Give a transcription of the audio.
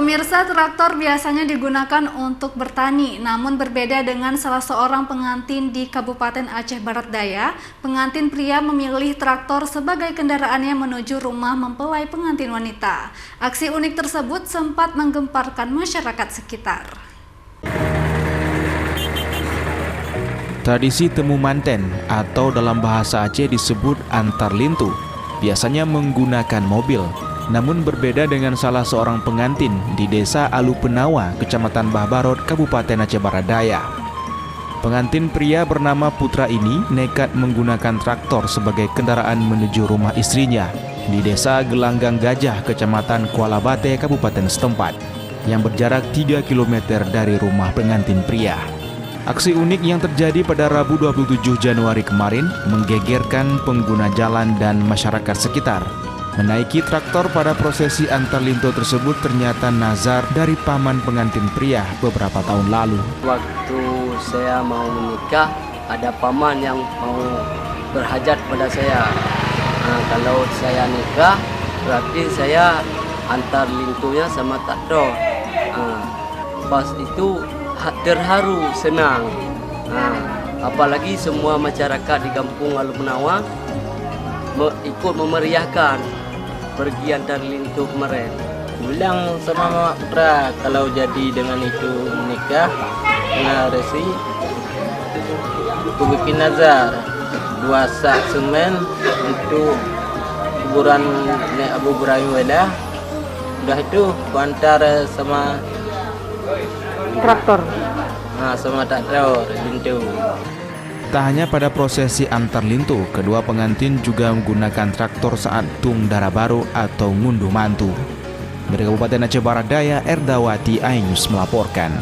Pemirsa, traktor biasanya digunakan untuk bertani, namun berbeda dengan salah seorang pengantin di Kabupaten Aceh Barat Daya. Pengantin pria memilih traktor sebagai kendaraannya menuju rumah mempelai pengantin wanita. Aksi unik tersebut sempat menggemparkan masyarakat sekitar. Tradisi temu manten atau dalam bahasa Aceh disebut antar lintu biasanya menggunakan mobil. Namun berbeda dengan salah seorang pengantin di Desa Alupenawa, Kecamatan Bahbarot, Kabupaten Aceh Barat Daya. Pengantin pria bernama Putra ini nekat menggunakan traktor sebagai kendaraan menuju rumah istrinya di Desa Gelanggang Gajah, Kecamatan Kuala Bate, Kabupaten setempat, yang berjarak 3 km dari rumah pengantin pria. Aksi unik yang terjadi pada Rabu 27 Januari kemarin menggegerkan pengguna jalan dan masyarakat sekitar. Menaiki traktor pada prosesi antar lintu tersebut ternyata nazar dari paman pengantin pria beberapa tahun lalu. Waktu saya mau menikah, ada paman yang mau berhajat pada saya. Kalau saya nikah, berarti saya antar lintunya sama traktor. Pas itu terharu, senang. Apalagi semua masyarakat di kampung Alupenawa ikut memeriahkan pergi antar lintu kemarin. Bilang sama Mama Putra kalau jadi dengan itu menikah, kena resi, aku bikin nazar 2 sak semen untuk kuburan Nek Abu Ibrahim Wedah. Udah itu aku antar sama traktor. Sama traktor lintu. Tak hanya pada prosesi antar lintu, kedua pengantin juga menggunakan traktor saat tung dara baru atau ngunduh mantu. Dari Kabupaten Aceh Barat Daya, Erdawati Ainus melaporkan.